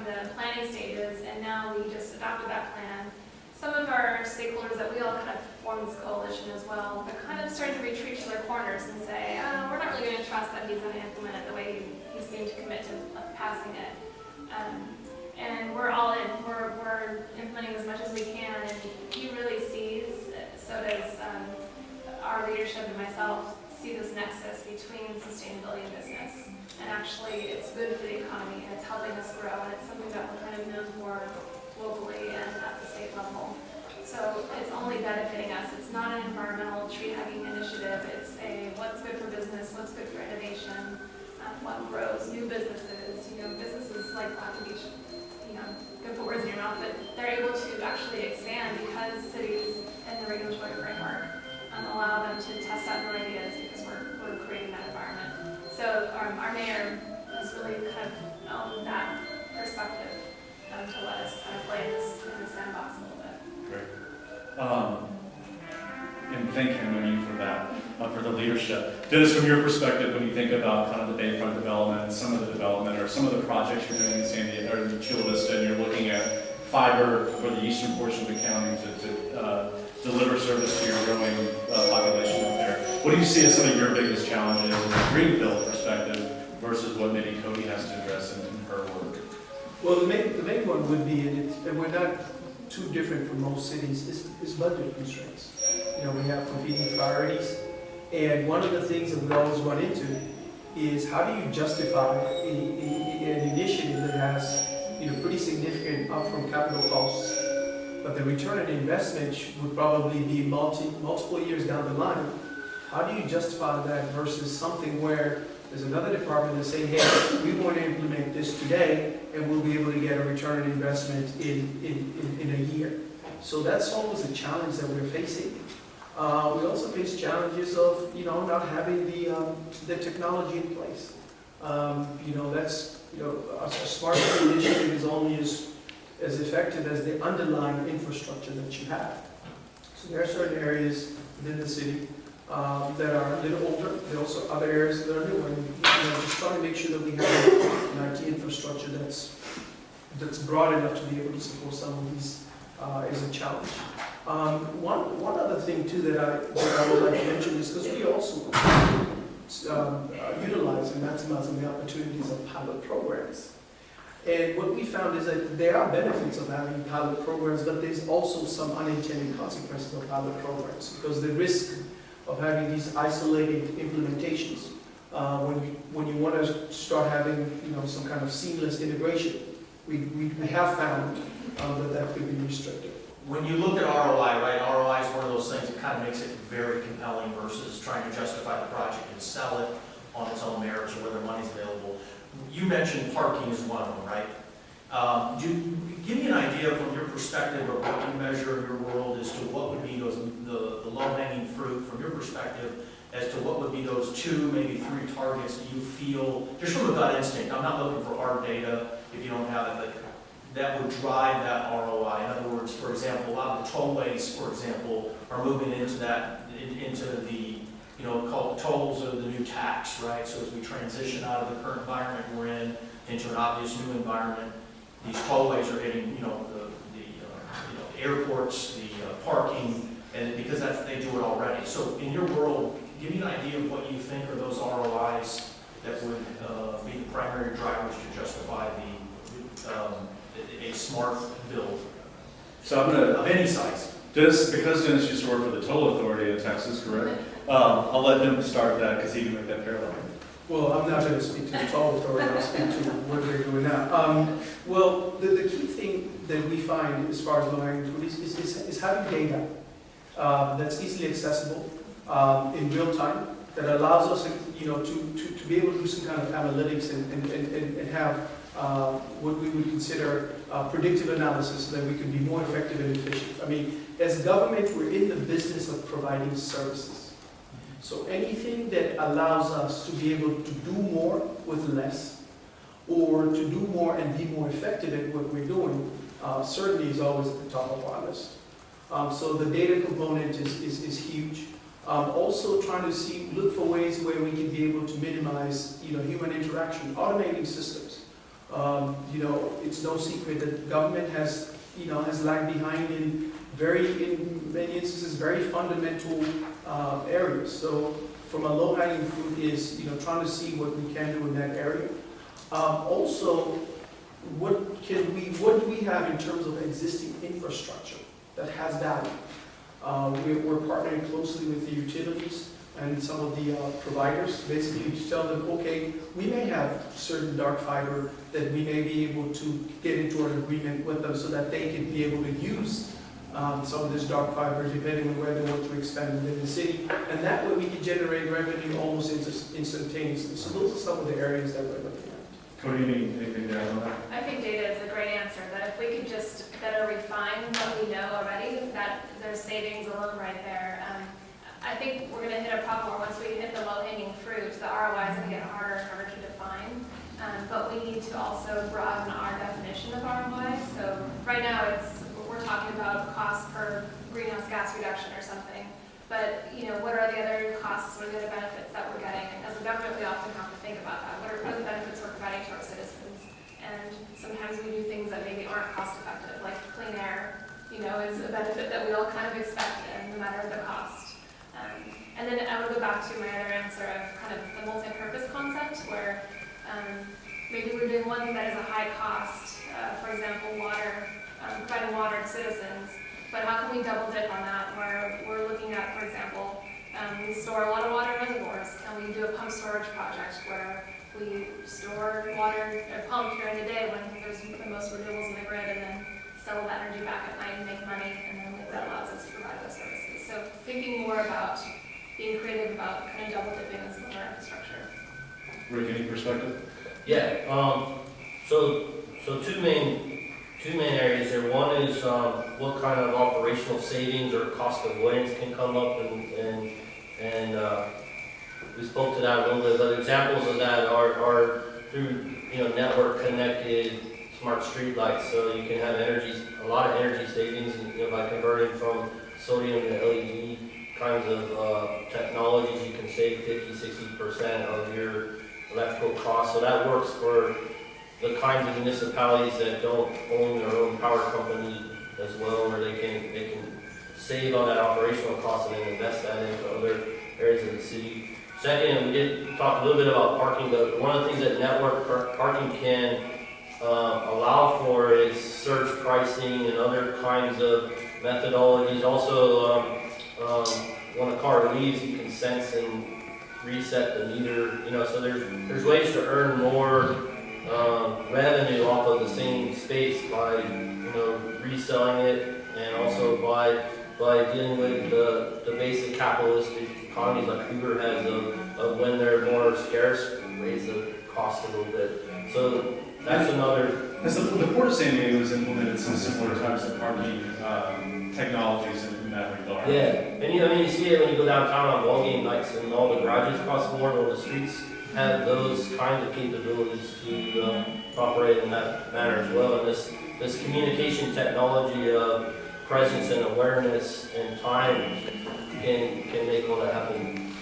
the planning stages, and now we just adopted that plan. Some of our stakeholders that we all kind of formed this coalition as well, they're kind of starting to retreat to their corners and say, oh, we're not really going to trust that he's going to implement it the way he seemed to commit to passing it. And we're all in. We're implementing as much as we can, and he really sees, so does our leadership and myself, see this nexus between sustainability and business. And actually, it's good for the economy, and it's helping us grow, and it's something that we're kind of known for locally and at the state level. So it's only benefiting us. It's not an environmental tree-hugging initiative. It's a what's good for business, what's good for innovation, what grows new businesses. Businesses like Black Veatch, good put words in your mouth, but they're able to actually expand because cities and the regulatory framework allow them to test out new ideas because we're creating that environment. So our mayor has really kind of owned that perspective to let us kind of play in the sandbox a little bit. Great. And thank him for that, for the leadership. Dennis, from your perspective, when you think about kind of the Bayfront development, some of the development, or some of the projects you're doing in San Diego, or in Chula Vista, and you're looking at fiber for the eastern portion of the county to deliver service to your growing population up there. What do you see as some of your biggest challenges from a greenfield perspective versus what maybe Cody has to address in her work? Well, the main one would be, and we're not too different from most cities, is budget constraints. We have competing priorities, and one of the things that we always run into is how do you justify an initiative that has pretty significant upfront capital costs, but the return on investment would probably be multiple years down the line. How do you justify that versus something where there's another department that's saying, hey, we want to implement this today, and we'll be able to get a return on investment in a year. So that's always a challenge that we're facing. We also face challenges of not having the technology in place. That's a smart city initiative is only as effective as the underlying infrastructure that you have. So there are certain areas within the city that are a little older. There are also other areas that are newer. Just trying to make sure that we have an IT infrastructure that's broad enough to be able to support some of these is a challenge. One other thing too that I would like to mention is because we also utilize and maximizing the opportunities of pilot programs. And what we found is that there are benefits of having pilot programs, but there's also some unintended consequences of pilot programs because the risk of having these isolated implementations, when you want to start having some kind of seamless integration, we have found that could be restricted. When you look at ROI, right, ROI is one of those things that kind of makes it very compelling versus trying to justify the project and sell it on its own merits or whether money's available. You mentioned parking is one of them, right? Give me an idea from your perspective of what you measure in your world as to what would be the low-hanging fruit from your perspective as to what would be those 2, maybe 3 targets that you feel, just from a gut instinct. I'm not looking for hard data if you don't have it, but that would drive that ROI. In other words, for example, a lot of the tollways, for example, are moving into the, called tolls or the new tax, right? So as we transition out of the current environment we're in into an obvious new environment, these tollways are hitting, the airports, the parking, and because they do it already. So in your world, give me an idea of what you think are those ROIs that would be the primary drivers to justify a smart build. So I'm going to, of any size. because Dennis used to work for the toll authority in Texas, correct? I'll let him start that because he can make that parallel. Well, I'm not going to speak to the toll authority, I'll speak to what they're doing now. Well, the key thing that we find as far as low-hanging fruit is having data that's easily accessible in real time, that allows us, to be able to do some kind of analytics and have what we would consider predictive analysis so that we can be more effective and efficient. I mean, as a government, we're in the business of providing services. So anything that allows us to be able to do more with less, or to do more and be more effective at what we're doing, certainly is always at the top of our list. So the data component is huge. Also trying to look for ways where we can be able to minimize, human interaction, automating systems. It's no secret that government has lagged behind in many instances, very fundamental areas. So from a low-hanging fruit is, trying to see what we can do in that area. Also, what do we have in terms of existing infrastructure that has value? We're partnering closely with the utilities and some of the providers, basically to tell them, okay, we may have certain dark fiber that we may be able to get into an agreement with them so that they can be able to use some of this dark fiber depending on where they want to expand within the city. And that way we can generate revenue almost instantaneously. So those are some of the areas that we're looking at. Cody, anything to add on that? I think data is a great answer, that if we could just better refine what we know already, that there's savings alone right there. I think we're going to hit a problem where once we hit the low-hanging fruit, the ROI is going to get harder and harder to define. But we need to also broaden our definition of ROI. So right now we're talking about cost per greenhouse gas reduction or something. But what are the other costs or the other benefits that we're getting? And as a government, we often have to think about that. What are the benefits we're providing to our citizens? And sometimes we do things that maybe aren't cost effective, like clean air, is a benefit that we all kind of expect, and no matter the cost. And then I would go back to my other answer of kind of the multi-purpose concept, where maybe we're doing one that is a high cost, for example, water, providing water to citizens. But how can we double dip on that, where we're looking at, for example, we store a lot of water in reservoirs. Can we do a pump storage project where we store water, pump during the day when there's the most renewables in the grid, and then sell that energy back at night and make money, and then that allows us to provide those services. So thinking more about being creative about kind of double dipping in some of our infrastructure. Rick, any perspective? Yeah. So two main areas there. One is what kind of operational savings or cost avoidance can come up, and we spoke to that a little bit. But examples of that are through network connected smart street lights. So you can have a lot of energy savings, by converting from sodium to LED kinds of technologies. You can save 50-60% of your electrical costs. So that works for the kinds of municipalities that don't own their own power company as well, where they can save on that operational cost and then invest that into other areas of the city. Second, we did talk a little bit about parking, but one of the things that network parking can allow for is surge pricing and other kinds of methodologies. Also, when a car leaves, you can sense and reset the meter. So there's ways to earn more revenue off of the same space by reselling it, and also by dealing with the basic capitalistic economies like Uber has of when they're more scarce, raise the cost a little bit. So that's another. The Port of San Diego has implemented some similar types of parking technologies in that regard. Yeah, and you see it when you go downtown on ball game nights, and all the garages cost more, or the streets have those kinds of capabilities to operate in that manner as well. And this communication technology of presence and awareness and time can make all that happen.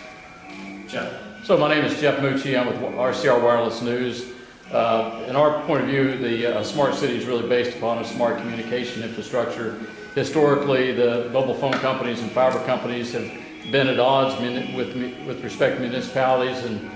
Jeff. So my name is Jeff Mucci. I'm with RCR Wireless News. In our point of view, the smart city is really based upon a smart communication infrastructure. Historically, the mobile phone companies and fiber companies have been at odds with respect to municipalities, and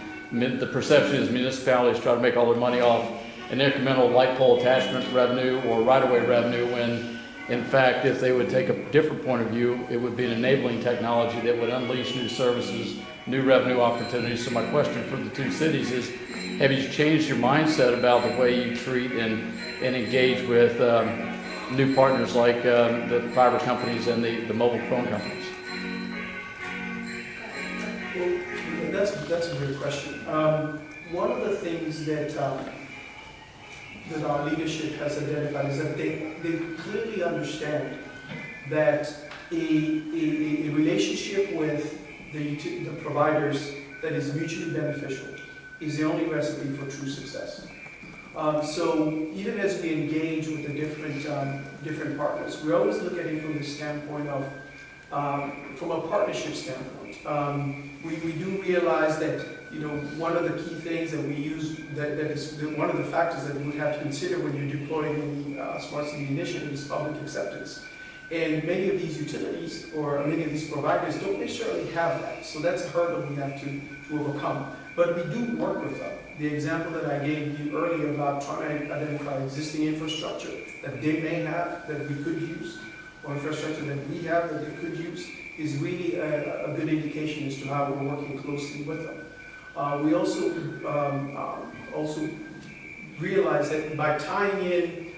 the perception is municipalities try to make all their money off an incremental light pole attachment revenue or right-of-way revenue, when In fact, if they would take a different point of view, it would be an enabling technology that would unleash new services, new revenue opportunities. So my question for the two cities is, have you changed your mindset about the way you treat and engage with new partners like the fiber companies and the mobile phone companies? Well, that's a great question. One of the things that that our leadership has identified is that they clearly understand that a relationship with the providers that is mutually beneficial is the only recipe for true success. So even as we engage with the different partners, we always look at it from the standpoint of, from a partnership standpoint. We do realize that, you know, one of the key things that we use, that is one of the factors that we would have to consider when you're deploying any smart city initiative is public acceptance. And many of these utilities or many of these providers don't necessarily have that. So that's a hurdle we have to overcome. But we do work with them. The example that I gave you earlier about trying to identify existing infrastructure that they may have that we could use, or infrastructure that we have that they could use, is really a good indication as to how we're working closely with them. We also realize that by tying in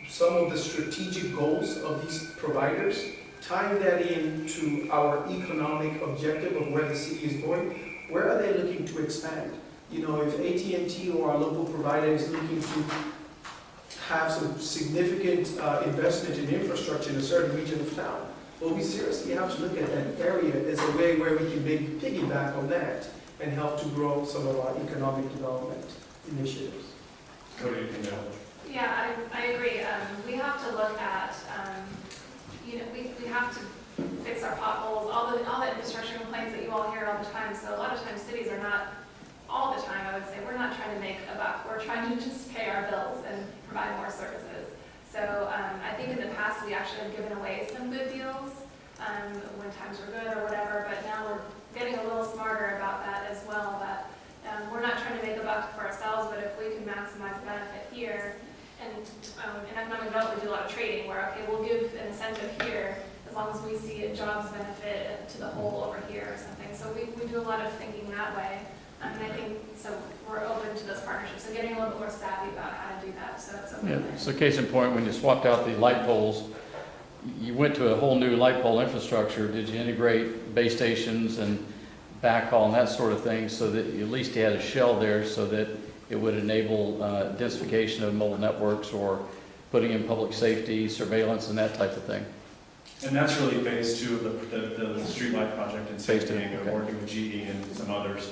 some of the strategic goals of these providers, tying that into our economic objective of where the city is going, where are they looking to expand? You know, if AT&T or our local provider is looking to have some significant investment in infrastructure in a certain region of town, well, we seriously have to look at that area as a way where we can maybe piggyback on that and help to grow some of our economic development initiatives. Cody, you can go. Yeah, I agree. We have to look at, you know, we have to fix our potholes, all the infrastructure complaints that you all hear all the time. So a lot of times cities are not, all the time I would say, we're not trying to make a buck. We're trying to just pay our bills and provide more services. So I think in the past we actually have given away some good deals when times were good or whatever, but now we're getting a little smarter about that as well. That we're not trying to make a buck for ourselves, but if we can maximize the benefit here, and in economic development we do a lot of trading where, okay, we'll give an incentive here as long as we see a jobs benefit to the whole over here or something. So we do a lot of thinking that way. And I think so we're open to those partnerships. So getting a little bit more savvy about how to do that. So it's open. Yeah. So case in point, when you swapped out the light poles, you went to a whole new light pole infrastructure. Did you integrate base stations and backhaul and that sort of thing so that at least you had a shell there so that it would enable densification of mobile networks or putting in public safety, surveillance, and that type of thing? And that's really phase 2 of the streetlight project in San Diego, Okay. working with GE and some others.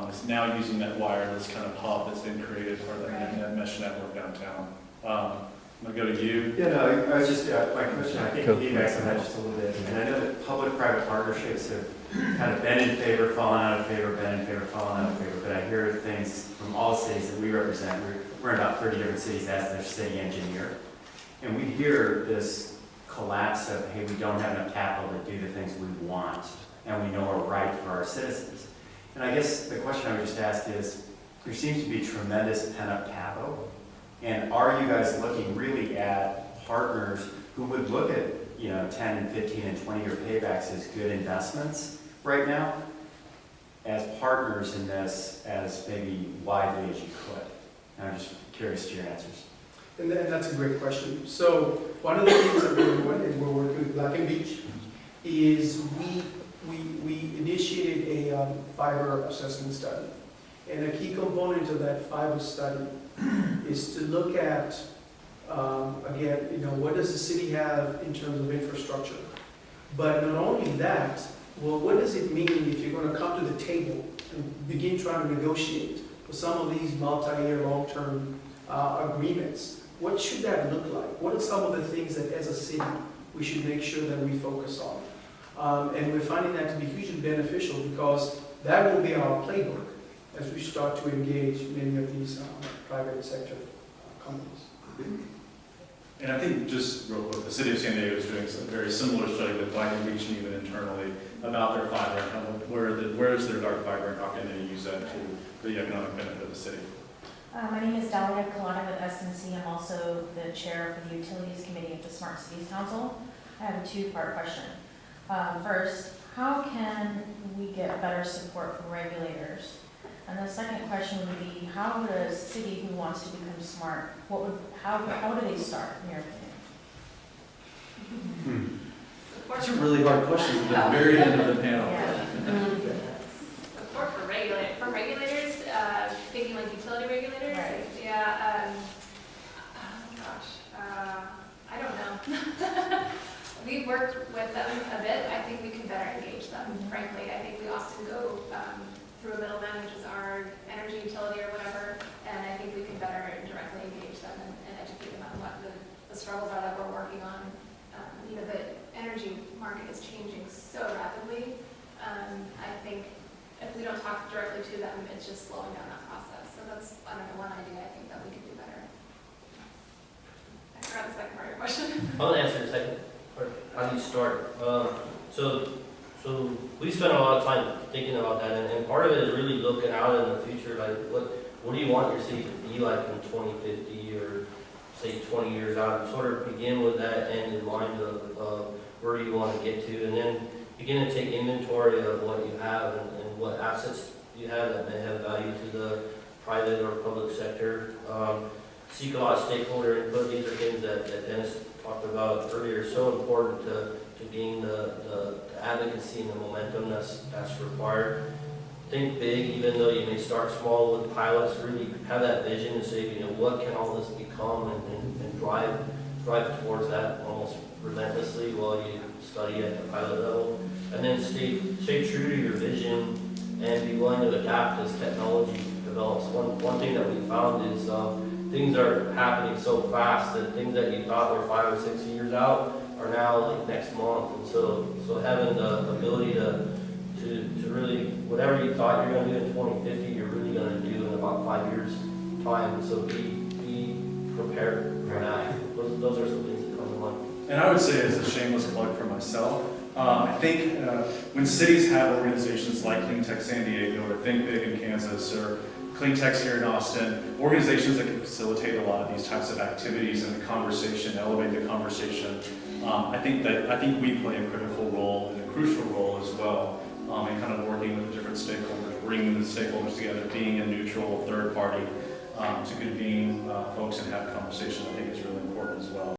It's now using that wireless kind of hub that's been created for that mesh network downtown. I'm going to go to you. Yeah, no, I was just, my question, I think you guys on that just a little bit. And I know that public-private partnerships have kind of been in favor, fallen out of favor, been in favor, fallen out of favor. But I hear things from all cities that we represent. We're in about 30 different cities as their city engineer. And we hear this collapse of, hey, we don't have enough capital to do the things we want and we know are right for our citizens. And I guess the question I would just ask is, there seems to be tremendous pent-up capital. And are you guys looking really at partners who would look at, you know, 10 and 15 and 20-year paybacks as good investments right now, as partners in this as maybe widely as you could? And I'm just curious to your answers. And that's a great question. So one of the things that we're doing, and we're working with Black Veatch, is we initiated a fiber assessment study. And a key component of that fiber study is to look at, again, you know, what does the city have in terms of infrastructure? But not only that, well, what does it mean if you're going to come to the table and begin trying to negotiate for some of these multi-year, long-term agreements? What should that look like? What are some of the things that as a city we should make sure that we focus on? And we're finding that to be hugely beneficial because that will be our playbook as we start to engage many of these private sector companies. And I think just real quick, the city of San Diego is doing a very similar study with Black Veatch and even internally about their fiber and where is their dark fiber and how can they use that to the economic benefit of the city. My name is Dalia Kalana with SNC. I'm also the chair of the Utilities Committee of the Smart Cities Council. I have a two-part question. First, how can we get better support from regulators? And the second question would be, how would a city who wants to become smart, how do they start, in your opinion? That's a really hard question at the very end of the panel. Yeah. Support for regulators, thinking like utility regulators? Right. Yeah, oh gosh, I don't know. We've worked with them a bit. I think we can better engage them, frankly. I think we often go through a middleman, which is our energy utility or whatever, and I think we can better directly engage them and educate them on what the struggles are that we're working on. The energy market is changing so rapidly. I think if we don't talk directly to them, it's just slowing down that process. So that's, I don't know, one idea I think that we could do better. I forgot the second part of your question. I'll answer the second part. How do you start? So we spent a lot of time thinking about that, and part of it is really looking out in the future. Like, what do you want your city to be like in 2050 or say 20 years out? Sort of begin with that end in mind of where you want to get to, and then begin to take inventory of what you have and what assets you have that may have value to the private or public sector. Seek a lot of stakeholder input. These are things that Dennis talked about earlier. So important to gain the advocacy and the momentum that's required. Think big, even though you may start small with pilots. Really have that vision and say, what can all this become, and drive towards that almost relentlessly while you study at the pilot level. And then stay true to your vision and be willing to adapt as technology develops. One thing that we found is things are happening so fast that things that you thought were 5 or 6 years out are now like next month. And so having the ability to really, whatever you thought you're going to do in 2050, you're really going to do in about 5 years time. So be prepared for that. Those are some things that come to mind. And I would say, as a shameless plug for myself, I think when cities have organizations like Cleantech San Diego or Think Big in Kansas or Cleantech's here in Austin, organizations that can facilitate a lot of these types of activities and the conversation, elevate the conversation, I think we play a critical role and a crucial role as well in kind of working with the different stakeholders, bringing the stakeholders together, being a neutral third party to convene folks and have conversations. I think is really important as well.